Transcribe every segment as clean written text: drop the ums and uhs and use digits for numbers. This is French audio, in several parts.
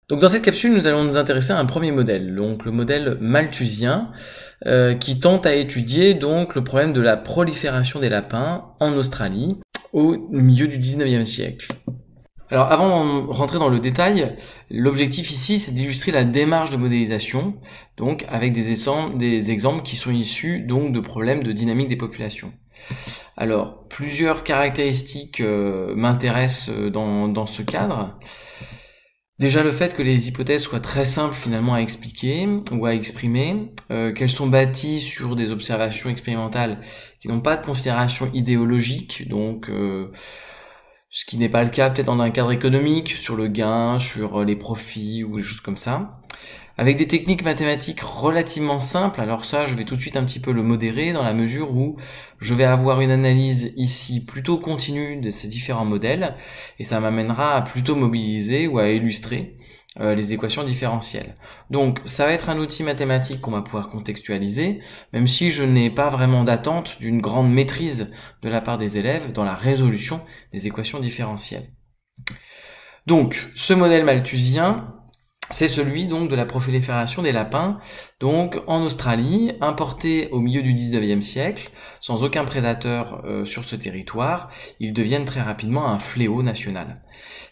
Donc dans cette capsule, nous allons nous intéresser à un premier modèle, donc le modèle malthusien, qui tente à étudier donc le problème de la prolifération des lapins en Australie au milieu du 19e siècle. Alors avant de rentrer dans le détail, l'objectif ici c'est d'illustrer la démarche de modélisation, donc avec des exemples qui sont issus donc de problèmes de dynamique des populations. Alors plusieurs caractéristiques m'intéressent dans ce cadre. Déjà le fait que les hypothèses soient très simples finalement à expliquer ou à exprimer, qu'elles sont bâties sur des observations expérimentales qui n'ont pas de considération idéologique, donc ce qui n'est pas le cas peut-être dans un cadre économique, sur le gain, sur les profits ou des choses comme ça. Avec des techniques mathématiques relativement simples, alors ça je vais tout de suite un petit peu le modérer dans la mesure où je vais avoir une analyse ici plutôt continue de ces différents modèles et ça m'amènera à plutôt mobiliser ou à illustrer les équations différentielles. Donc ça va être un outil mathématique qu'on va pouvoir contextualiser, même si je n'ai pas vraiment d'attente d'une grande maîtrise de la part des élèves dans la résolution des équations différentielles. Donc ce modèle malthusien, c'est celui donc de la prolifération des lapins, donc en Australie, importés au milieu du 19e siècle, sans aucun prédateur sur ce territoire, ils deviennent très rapidement un fléau national.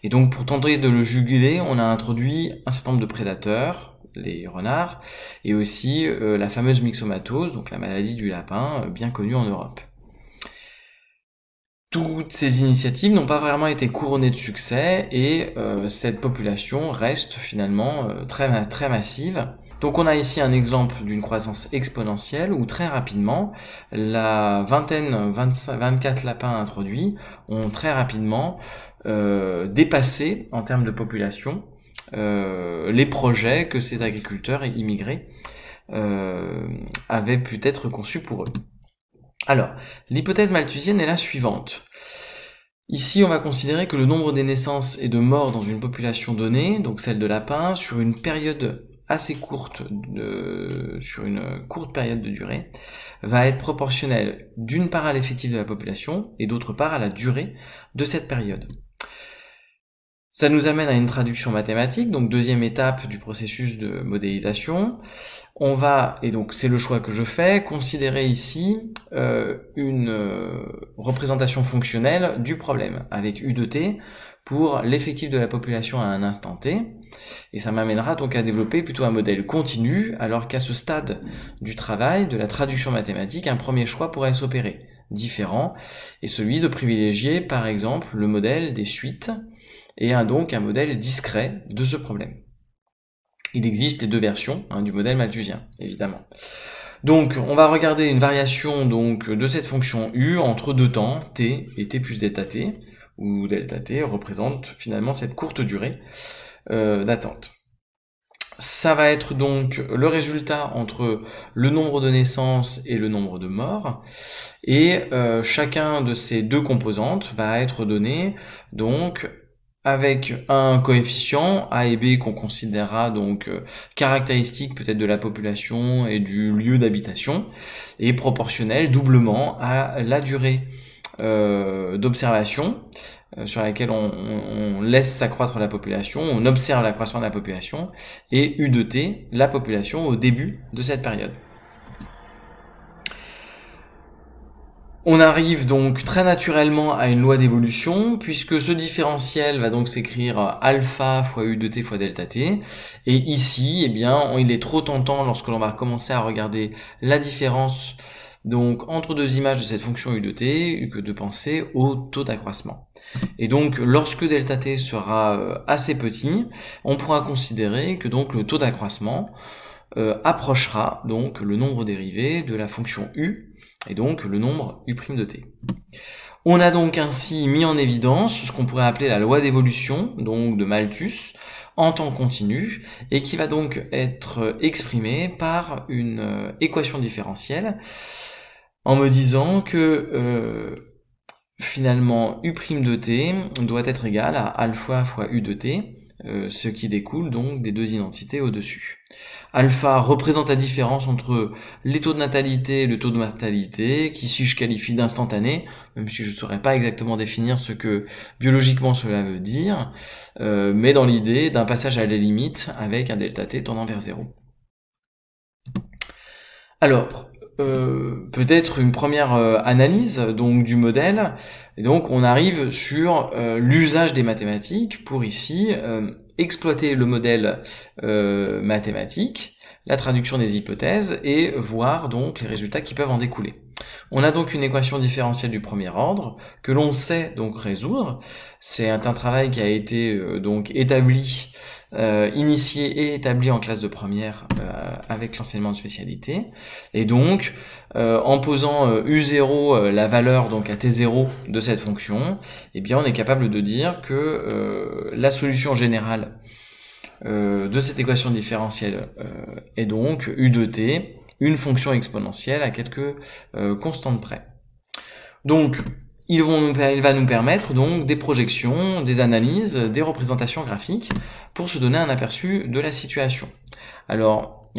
Et donc pour tenter de le juguler, on a introduit un certain nombre de prédateurs, les renards, et aussi la fameuse myxomatose, donc la maladie du lapin, bien connue en Europe. Toutes ces initiatives n'ont pas vraiment été couronnées de succès et cette population reste finalement très massive. Donc on a ici un exemple d'une croissance exponentielle où très rapidement, la 24 lapins introduits ont très rapidement dépassé en termes de population les projets que ces agriculteurs et immigrés avaient pu être conçus pour eux. Alors, l'hypothèse malthusienne est la suivante. Ici, on va considérer que le nombre des naissances et de morts dans une population donnée, donc celle de lapins, sur une période assez courte, sur une courte période de durée, va être proportionnel d'une part à l'effectif de la population et d'autre part à la durée de cette période. Ça nous amène à une traduction mathématique, donc deuxième étape du processus de modélisation. On va, et donc c'est le choix que je fais, considérer ici une représentation fonctionnelle du problème, avec U de t pour l'effectif de la population à un instant t, et ça m'amènera donc à développer plutôt un modèle continu, alors qu'à ce stade du travail, de la traduction mathématique, un premier choix pourrait s'opérer, différent, et celui de privilégier par exemple le modèle des suites, et donc un modèle discret de ce problème. Il existe les deux versions du modèle malthusien, évidemment. Donc, on va regarder une variation donc de cette fonction u entre deux temps, t et t plus delta t, où delta t représente finalement cette courte durée d'attente. Ça va être donc le résultat entre le nombre de naissances et le nombre de morts, et chacun de ces deux composantes va être donné donc avec un coefficient A et B qu'on considérera donc caractéristique peut-être de la population et du lieu d'habitation, et proportionnel doublement à la durée d'observation sur laquelle on laisse s'accroître la population, on observe l'accroissement de la population, et U de t, la population au début de cette période. On arrive donc très naturellement à une loi d'évolution, puisque ce différentiel va donc s'écrire alpha fois U de t fois delta t, et ici, eh bien, il est trop tentant lorsque l'on va commencer à regarder la différence donc entre deux images de cette fonction U de t que de penser au taux d'accroissement. Et donc, lorsque delta t sera assez petit, on pourra considérer que donc le taux d'accroissement approchera donc le nombre dérivé de la fonction U, et donc le nombre U' de t. On a donc ainsi mis en évidence ce qu'on pourrait appeler la loi d'évolution, donc de Malthus, en temps continu, et qui va donc être exprimée par une équation différentielle, en me disant que finalement U' de t doit être égal à alpha fois U de t, ce qui découle donc des deux identités au-dessus. Alpha représente la différence entre les taux de natalité et le taux de mortalité, qu'ici je qualifie d'instantané, même si je ne saurais pas exactement définir ce que biologiquement cela veut dire, mais dans l'idée d'un passage à la limite avec un delta t tendant vers 0. Alors, peut-être une première analyse donc du modèle. Et donc on arrive sur l'usage des mathématiques pour ici exploiter le modèle mathématique, la traduction des hypothèses et voir donc les résultats qui peuvent en découler. On a donc une équation différentielle du premier ordre que l'on sait donc résoudre. C'est un travail qui a été donc établi, initié et établi en classe de première avec l'enseignement de spécialité. Et donc, en posant U0 la valeur donc à T0 de cette fonction, eh bien on est capable de dire que la solution générale de cette équation différentielle est donc U de t, une fonction exponentielle à quelques constantes près. Donc, il va nous permettre donc des projections, des analyses, des représentations graphiques pour se donner un aperçu de la situation. Alors,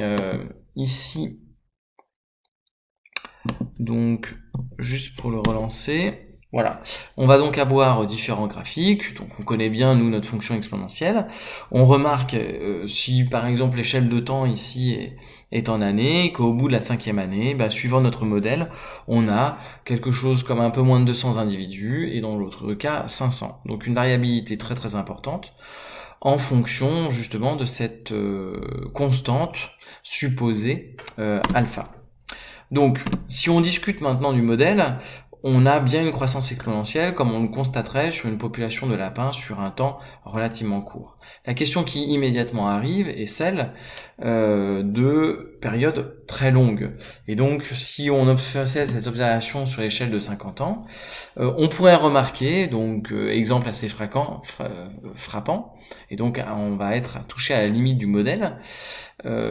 ici, donc, juste pour le relancer, voilà, on va donc avoir différents graphiques, donc on connaît bien nous notre fonction exponentielle. On remarque si par exemple l'échelle de temps ici est en années, qu'au bout de la 5e année, suivant notre modèle, on a quelque chose comme un peu moins de 200 individus et dans l'autre cas 500. Donc une variabilité très très importante en fonction justement de cette constante supposée alpha. Donc si on discute maintenant du modèle, on a bien une croissance exponentielle comme on le constaterait sur une population de lapins sur un temps relativement court. La question qui immédiatement arrive est celle de périodes très longues. Et donc si on faisait cette observation sur l'échelle de 50 ans, on pourrait remarquer, donc exemple assez frappant, et donc on va être touché à la limite du modèle.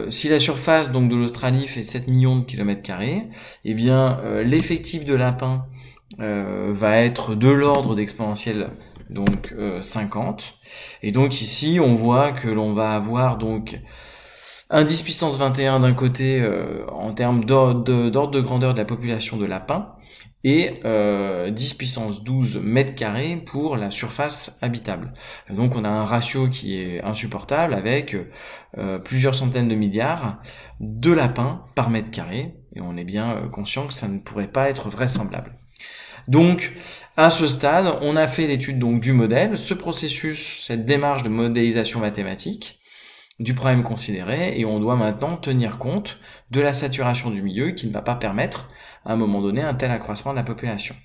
Si la surface donc de l'Australie fait 7 millions de kilomètres carrés, eh bien l'effectif de lapins va être de l'ordre d'exponentielle donc 50. Et donc ici on voit que l'on va avoir donc un 10 puissance 21 d'un côté en termes d'ordre de grandeur de la population de lapins et 10 puissance 12 mètres carrés pour la surface habitable. Donc on a un ratio qui est insupportable avec plusieurs centaines de milliards de lapins par mètre carré et on est bien conscient que ça ne pourrait pas être vraisemblable. Donc, à ce stade, on a fait l'étude donc du modèle, ce processus, cette démarche de modélisation mathématique du problème considéré, et on doit maintenant tenir compte de la saturation du milieu qui ne va pas permettre, à un moment donné, un tel accroissement de la population.